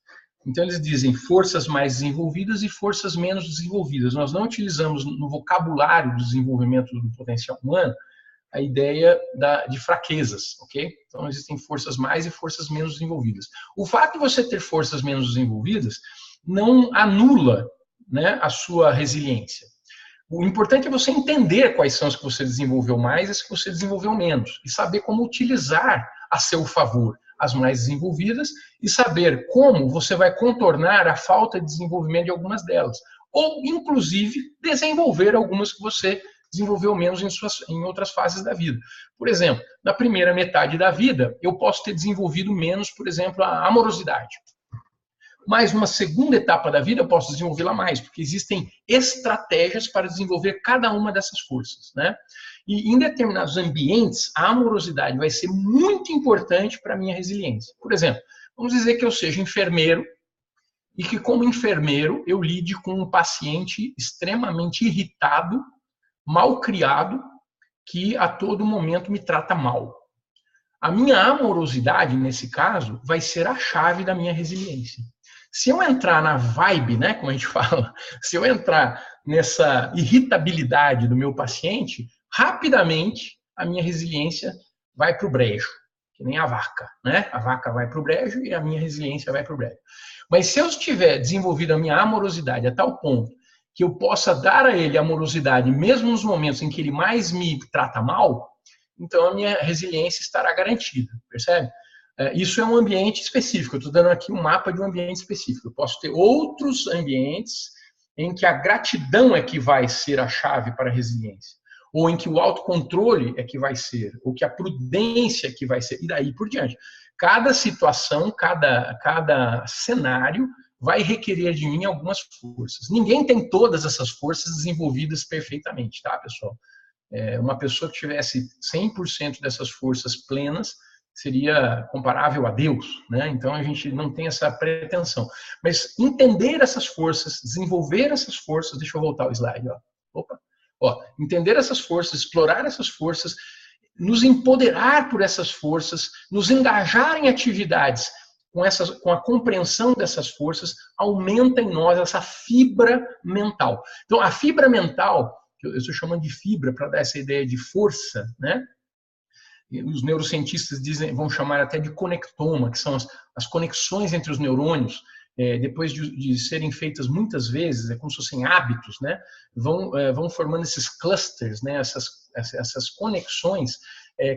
Então eles dizem forças mais desenvolvidas e forças menos desenvolvidas. Nós não utilizamos no vocabulário do desenvolvimento do potencial humano a ideia de fraquezas, ok? Então existem forças mais e forças menos desenvolvidas. O fato de você ter forças menos desenvolvidas não anula, né, a sua resiliência. O importante é você entender quais são as que você desenvolveu mais e as que você desenvolveu menos, e saber como utilizar a seu favor as mais desenvolvidas e saber como você vai contornar a falta de desenvolvimento de algumas delas, ou inclusive desenvolver algumas que você desenvolveu menos em outras fases da vida. Por exemplo, na primeira metade da vida, eu posso ter desenvolvido menos, por exemplo, a amorosidade. Mas numa segunda etapa da vida eu posso desenvolvê-la mais, porque existem estratégias para desenvolver cada uma dessas forças, né? E em determinados ambientes, a amorosidade vai ser muito importante para a minha resiliência. Por exemplo, vamos dizer que eu seja enfermeiro e que, como enfermeiro, eu lide com um paciente extremamente irritado, mal criado, que a todo momento me trata mal. A minha amorosidade, nesse caso, vai ser a chave da minha resiliência. Se eu entrar na vibe, né, como a gente fala, se eu entrar nessa irritabilidade do meu paciente, rapidamente a minha resiliência vai para o brejo, que nem a vaca, né? A vaca vai para o brejo e a minha resiliência vai para o brejo. Mas se eu tiver desenvolvido a minha amorosidade a tal ponto que eu possa dar a ele amorosidade mesmo nos momentos em que ele mais me trata mal, então a minha resiliência estará garantida, percebe? Isso é um ambiente específico, eu estou dando aqui um mapa de um ambiente específico. Eu posso ter outros ambientes em que a gratidão é que vai ser a chave para a resiliência, ou em que o autocontrole é que vai ser, ou que a prudência é que vai ser, e daí por diante. Cada situação, cada cenário vai requerer de mim algumas forças. Ninguém tem todas essas forças desenvolvidas perfeitamente, tá, pessoal? Uma pessoa que tivesse 100% dessas forças plenas seria comparável a Deus, né? Então a gente não tem essa pretensão. Mas entender essas forças, desenvolver essas forças, deixa eu voltar o slide, ó. Opa. Ó, entender essas forças, explorar essas forças, nos empoderar por essas forças, nos engajar em atividades com a compreensão dessas forças, aumenta em nós essa fibra mental. Então a fibra mental, que eu estou chamando de fibra para dar essa ideia de força, né? Os neurocientistas vão chamar até de conectoma, que são as conexões entre os neurônios, depois de serem feitas muitas vezes, como se fossem hábitos, né? Vão formando esses clusters, né? essas conexões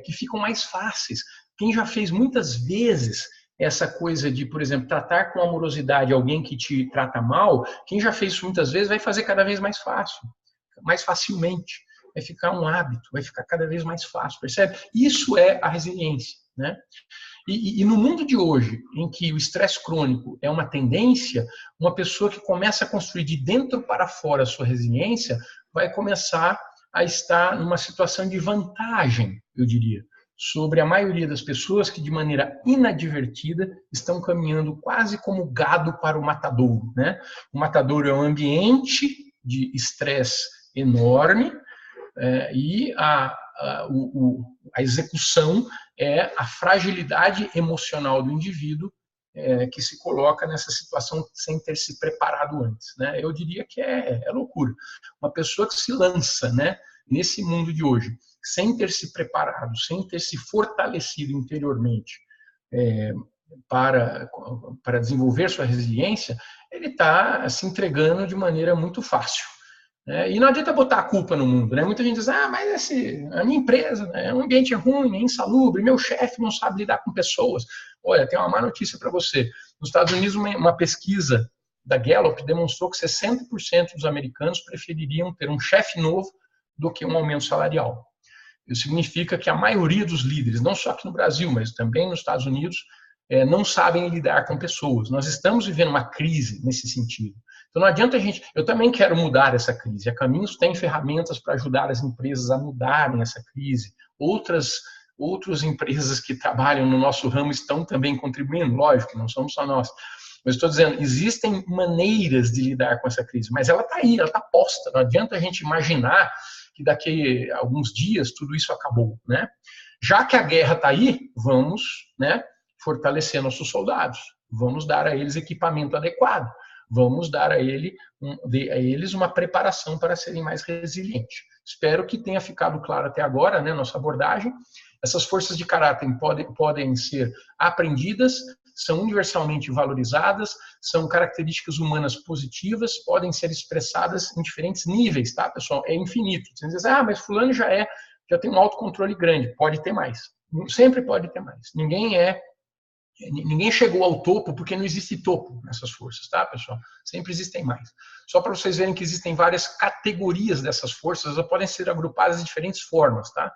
que ficam mais fáceis. Quem já fez muitas vezes essa coisa de, por exemplo, tratar com amorosidade alguém que te trata mal, quem já fez isso muitas vezes vai fazer cada vez mais fácil, mais facilmente. Vai ficar um hábito, vai ficar cada vez mais fácil, percebe? Isso é a resiliência, né? E no mundo de hoje, em que o estresse crônico é uma tendência, uma pessoa que começa a construir de dentro para fora a sua resiliência vai começar a estar numa situação de vantagem, eu diria, sobre a maioria das pessoas que, de maneira inadvertida, estão caminhando quase como gado para o matadouro, né? O matadouro é um ambiente de estresse enorme, e a execução é a fragilidade emocional do indivíduo que se coloca nessa situação sem ter se preparado antes, né? Eu diria que é loucura. Uma pessoa que se lança, né, nesse mundo de hoje, sem ter se preparado, sem ter se fortalecido interiormente, para desenvolver sua resiliência, ele está se entregando de maneira muito fácil. E não adianta botar a culpa no mundo, né? Muita gente diz, mas a minha empresa, né, é um ambiente ruim, é insalubre, meu chefe não sabe lidar com pessoas. Olha, tem uma má notícia para você. Nos Estados Unidos, uma pesquisa da Gallup demonstrou que 60% dos americanos prefeririam ter um chefe novo do que um aumento salarial. Isso significa que a maioria dos líderes, não só aqui no Brasil, mas também nos Estados Unidos, não sabem lidar com pessoas. Nós estamos vivendo uma crise nesse sentido. Então não adianta a gente... Eu também quero mudar essa crise. A Caminhos tem ferramentas para ajudar as empresas a mudarem essa crise. Outras empresas que trabalham no nosso ramo estão também contribuindo, lógico, não somos só nós. Mas estou dizendo, existem maneiras de lidar com essa crise, mas ela está aí, ela está posta. Não adianta a gente imaginar que daqui a alguns dias tudo isso acabou, né? Já que a guerra está aí, vamos, né, fortalecer nossos soldados, vamos dar a eles equipamento adequado, vamos dar a eles uma preparação para serem mais resilientes. Espero que tenha ficado claro até agora, né, nossa abordagem. Essas forças de caráter podem ser aprendidas, são universalmente valorizadas, são características humanas positivas, podem ser expressadas em diferentes níveis, tá, pessoal? É infinito. Você diz, mas fulano já tem um autocontrole grande. Pode ter mais. Sempre pode ter mais. Ninguém chegou ao topo porque não existe topo nessas forças, tá, pessoal? Sempre existem mais. Só para vocês verem que existem várias categorias dessas forças, elas podem ser agrupadas de diferentes formas, tá?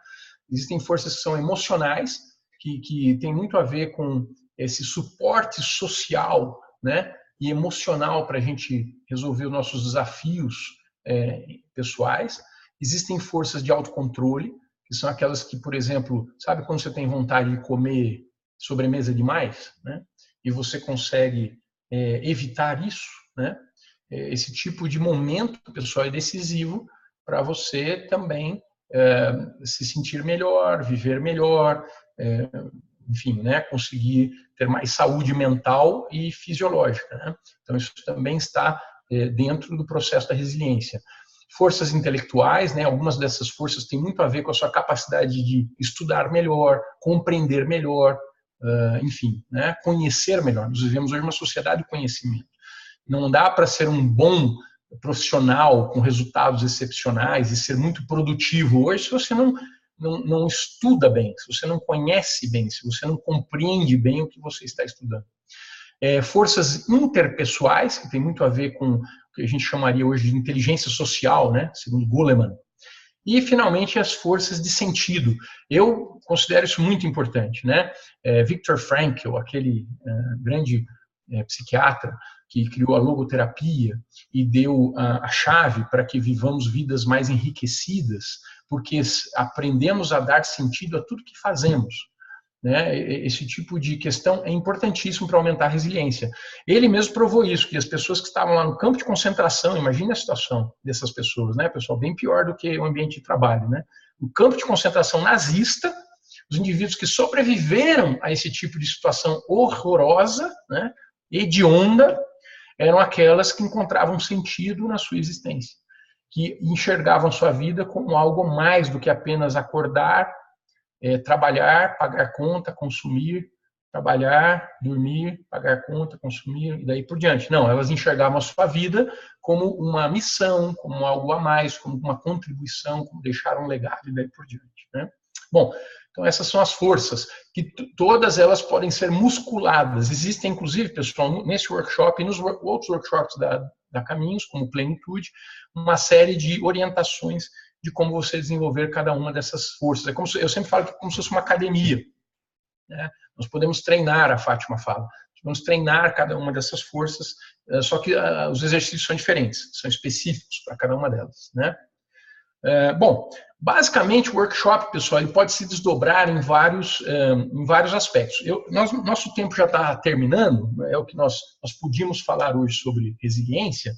Existem forças que são emocionais, que tem muito a ver com esse suporte social, né, e emocional para a gente resolver os nossos desafios pessoais. Existem forças de autocontrole, que são aquelas que, por exemplo, sabe quando você tem vontade de comer sobremesa demais, né, e você consegue evitar isso, né? Esse tipo de momento, pessoal, é decisivo para você também se sentir melhor, viver melhor, enfim, né, conseguir ter mais saúde mental e fisiológica, né? Então isso também está dentro do processo da resiliência. Forças intelectuais, né, algumas dessas forças têm muito a ver com a sua capacidade de estudar melhor, compreender melhor, enfim, né, conhecer melhor. Nós vivemos hoje uma sociedade de conhecimento. Não dá para ser um bom profissional com resultados excepcionais e ser muito produtivo hoje se você não estuda bem, se você não conhece bem, se você não compreende bem o que você está estudando. Forças interpessoais, que tem muito a ver com o que a gente chamaria hoje de inteligência social, né, segundo Goleman. E, finalmente, as forças de sentido. Eu considero isso muito importante, né? Viktor Frankl, aquele grande psiquiatra que criou a logoterapia e deu a chave para que vivamos vidas mais enriquecidas, porque aprendemos a dar sentido a tudo que fazemos, né? Esse tipo de questão é importantíssimo para aumentar a resiliência. Ele mesmo provou isso, que as pessoas que estavam lá no campo de concentração, imagine a situação dessas pessoas, né, pessoal, bem pior do que o ambiente de trabalho, né? No campo de concentração nazista, os indivíduos que sobreviveram a esse tipo de situação horrorosa, né, hedionda, eram aquelas que encontravam sentido na sua existência, que enxergavam sua vida como algo mais do que apenas acordar, trabalhar, pagar conta, consumir, trabalhar, dormir, pagar conta, consumir, e daí por diante. Não, elas enxergavam a sua vida como uma missão, como algo a mais, como uma contribuição, como deixar um legado, e daí por diante, né? Bom, então essas são as forças, que todas elas podem ser musculadas. Existem, inclusive, pessoal, nesse workshop e nos outros workshops da Caminhos, como Plenitude, uma série de orientações de como você desenvolver cada uma dessas forças. Eu sempre falo que é como se fosse uma academia, né? Nós podemos treinar, a Fátima fala, podemos treinar cada uma dessas forças, só que os exercícios são diferentes, são específicos para cada uma delas, né? Bom, basicamente o workshop, pessoal, ele pode se desdobrar em vários aspectos. Nosso tempo já está terminando, é o que nós podíamos falar hoje sobre resiliência.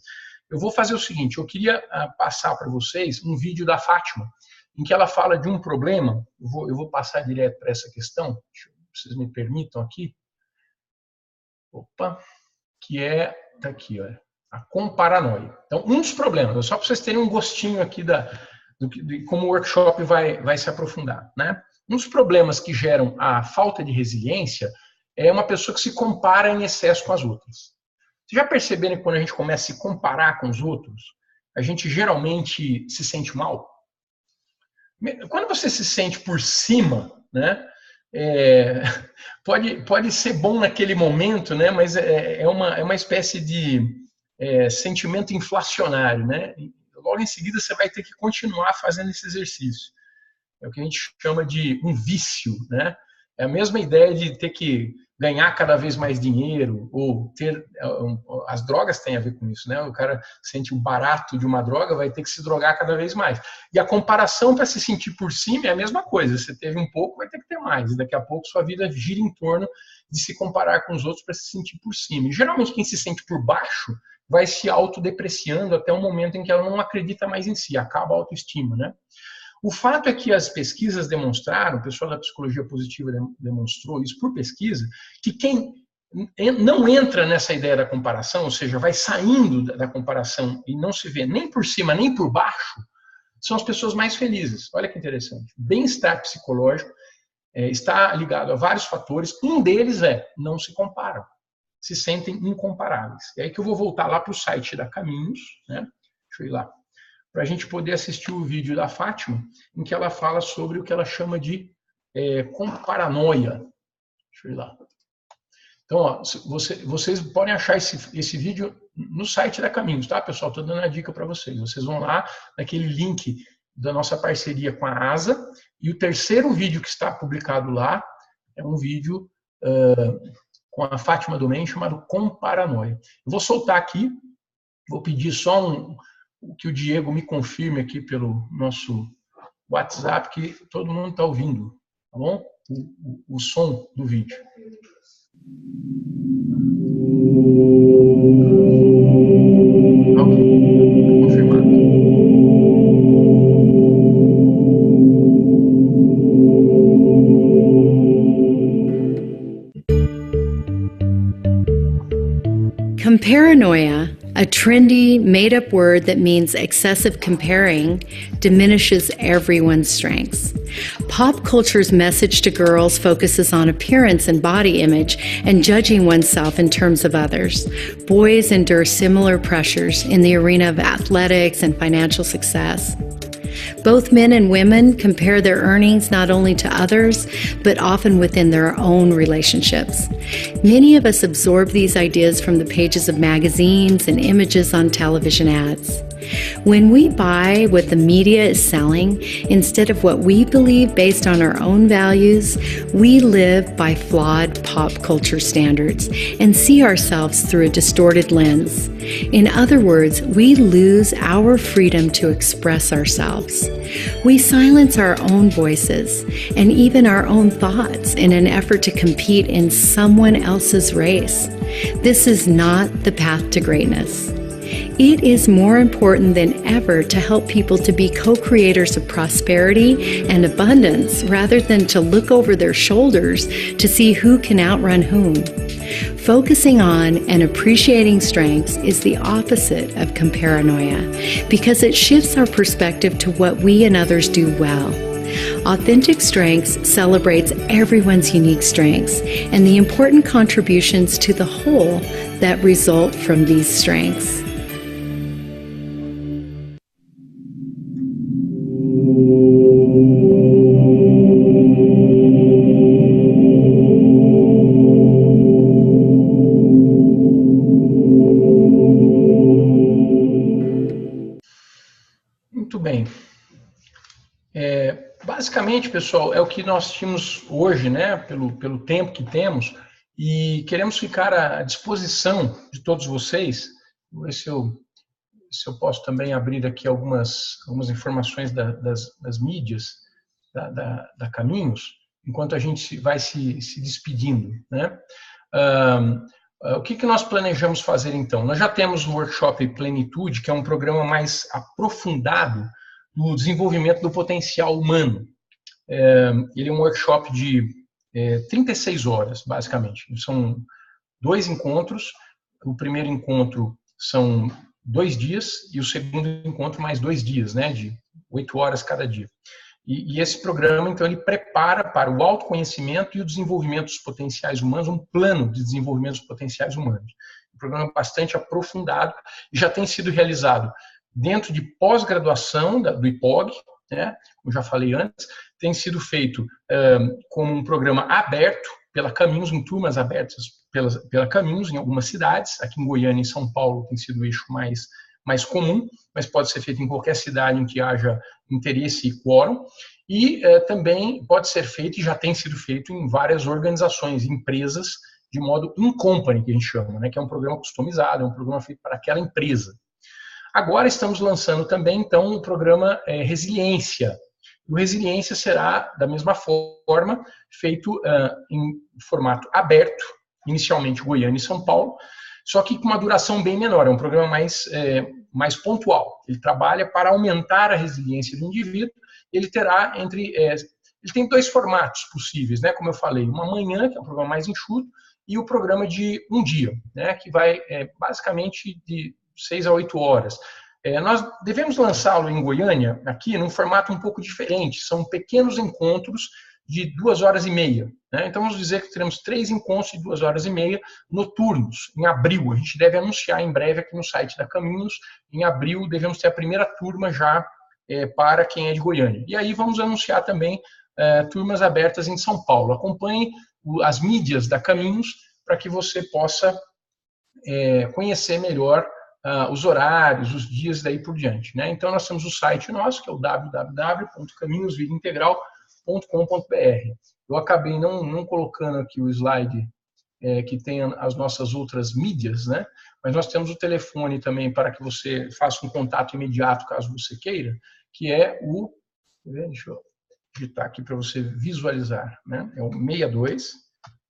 Eu vou fazer o seguinte, eu queria passar para vocês um vídeo da Fátima, em que ela fala de um problema, eu vou passar direto para essa questão, vocês me permitam aqui, que é, tá aqui, olha, a comparanoia. Então, um dos problemas, só para vocês terem um gostinho aqui de como o workshop vai se aprofundar, né? Um dos problemas que geram a falta de resiliência é uma pessoa que se compara em excesso com as outras. Vocês já perceberam que quando a gente começa a se comparar com os outros, a gente geralmente se sente mal? Quando você se sente por cima, né, pode ser bom naquele momento, né, mas é uma espécie de sentimento inflacionário, né? Logo em seguida você vai ter que continuar fazendo esse exercício. É o que a gente chama de um vício, né? É a mesma ideia de ter que ganhar cada vez mais dinheiro, ou ter... As drogas têm a ver com isso, né? O cara sente o barato de uma droga, vai ter que se drogar cada vez mais. E a comparação para se sentir por cima é a mesma coisa. Você teve um pouco, vai ter que ter mais. E daqui a pouco sua vida gira em torno de se comparar com os outros para se sentir por cima. E geralmente quem se sente por baixo vai se autodepreciando até o momento em que ela não acredita mais em si, acaba a autoestima, né? O fato é que as pesquisas demonstraram, o pessoal da psicologia positiva demonstrou isso por pesquisa, que quem não entra nessa ideia da comparação, ou seja, vai saindo da comparação e não se vê nem por cima nem por baixo, são as pessoas mais felizes. Olha que interessante. Bem-estar psicológico está ligado a vários fatores. Um deles é não se comparam, se sentem incomparáveis. É aí que eu vou voltar lá para o site da Caminhos, né? Deixa eu ir lá, para a gente poder assistir o vídeo da Fátima, em que ela fala sobre o que ela chama de comparanoia. Deixa eu ir lá. Então, ó, vocês podem achar esse vídeo no site da Caminhos, tá, pessoal? Estou dando a dica para vocês. Vocês vão lá naquele link da nossa parceria com a ASA, e o terceiro vídeo que está publicado lá é um vídeo com a Fátima Domem chamado Comparanoia. Eu vou soltar aqui, vou pedir só que o Diego me confirme aqui pelo nosso WhatsApp que todo mundo está ouvindo, tá bom? O som do vídeo. Ok, confirmado. Comparanoia, a trendy, made-up word that means excessive comparing, diminishes everyone's strengths. Pop culture's message to girls focuses on appearance and body image and judging oneself in terms of others. Boys endure similar pressures in the arena of athletics and financial success. Both men and women compare their earnings not only to others, but often within their own relationships. Many of us absorb these ideas from the pages of magazines and images on television ads. When we buy what the media is selling instead of what we believe based on our own values, we live by flawed pop culture standards and see ourselves through a distorted lens. In other words, we lose our freedom to express ourselves. We silence our own voices and even our own thoughts in an effort to compete in someone else's race. This is not the path to greatness. It is more important than ever to help people to be co-creators of prosperity and abundance rather than to look over their shoulders to see who can outrun whom. Focusing on and appreciating strengths is the opposite of comparanoia because it shifts our perspective to what we and others do well. Authentic Strengths celebrates everyone's unique strengths and the important contributions to the whole that result from these strengths. Muito bem. Basicamente, pessoal, é o que nós tínhamos hoje, né, pelo tempo que temos, e queremos ficar à disposição de todos vocês. Vou ver se eu posso também abrir aqui algumas informações das mídias da Caminhos, enquanto a gente vai se despedindo, né? O que nós planejamos fazer, então? Nós já temos o workshop Plenitude, que é um programa mais aprofundado no desenvolvimento do potencial humano. Ele é um workshop de 36 horas, basicamente. São 2 encontros. O primeiro encontro são 2 dias e o segundo encontro mais 2 dias, né, de 8 horas cada dia. E esse programa, então, ele prepara para o autoconhecimento e o desenvolvimento dos potenciais humanos, um plano de desenvolvimento dos potenciais humanos. Um programa bastante aprofundado e já tem sido realizado dentro de pós-graduação do IPOG, né, como já falei antes, tem sido feito como um programa aberto pela Caminhos, em turmas abertas pela Caminhos, em algumas cidades. Aqui em Goiânia e em São Paulo tem sido o eixo mais comum, mas pode ser feito em qualquer cidade em que haja interesse e quórum. E também pode ser feito, e já tem sido feito, em várias organizações, empresas, de modo in-company, que a gente chama, né, que é um programa customizado, é um programa feito para aquela empresa. Agora estamos lançando também, então, o programa Resiliência. O Resiliência será, da mesma forma, feito em formato aberto, inicialmente Goiânia e São Paulo, só que com uma duração bem menor, é um programa mais pontual. Ele trabalha para aumentar a resiliência do indivíduo. Ele terá ele tem 2 formatos possíveis, né? Como eu falei, uma manhã, que é um programa mais enxuto, e o programa de um dia, né? Que vai basicamente de 6 a 8 horas. Nós devemos lançá-lo em Goiânia, aqui, num formato um pouco diferente. São pequenos encontros de 2 horas e meia. Né? Então, vamos dizer que teremos 3 encontros de 2 horas e meia noturnos, em abril. A gente deve anunciar em breve aqui no site da Caminhos. Em abril, devemos ter a primeira turma já para quem é de Goiânia. E aí vamos anunciar também turmas abertas em São Paulo. Acompanhe as mídias da Caminhos para que você possa conhecer melhor os horários, os dias daí por diante. Né? Então, nós temos o site nosso, que é o www.caminhosvidaintegral.com.br. Eu acabei não colocando aqui o slide que tem as nossas outras mídias, né? Mas nós temos o telefone também para que você faça um contato imediato, caso você queira, que é o... Deixa eu digitar aqui para você visualizar. Né? É o 62,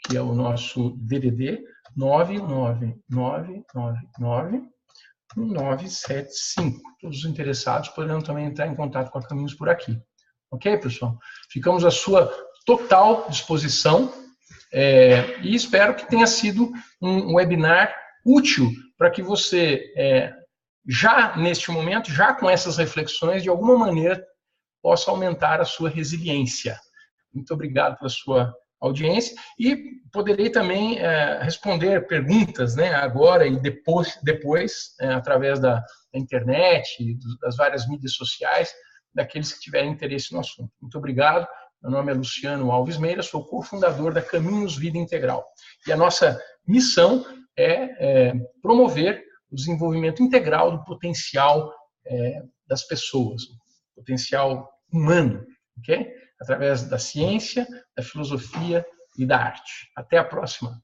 que é o nosso DDD, 99999-1975. Todos os interessados poderão também entrar em contato com a Caminhos por aqui. Ok, pessoal? Ficamos à sua total disposição e espero que tenha sido um webinar útil para que você, já neste momento, já com essas reflexões, de alguma maneira, possa aumentar a sua resiliência. Muito obrigado pela sua audiência e poderei também responder perguntas, né, agora e depois através da internet, das várias mídias sociais, daqueles que tiverem interesse no assunto. Muito obrigado. Meu nome é Luciano Alves Meira, sou cofundador da Caminhos Vida Integral. E a nossa missão é promover o desenvolvimento integral do potencial das pessoas, potencial humano, ok? Através da ciência, da filosofia e da arte. Até a próxima.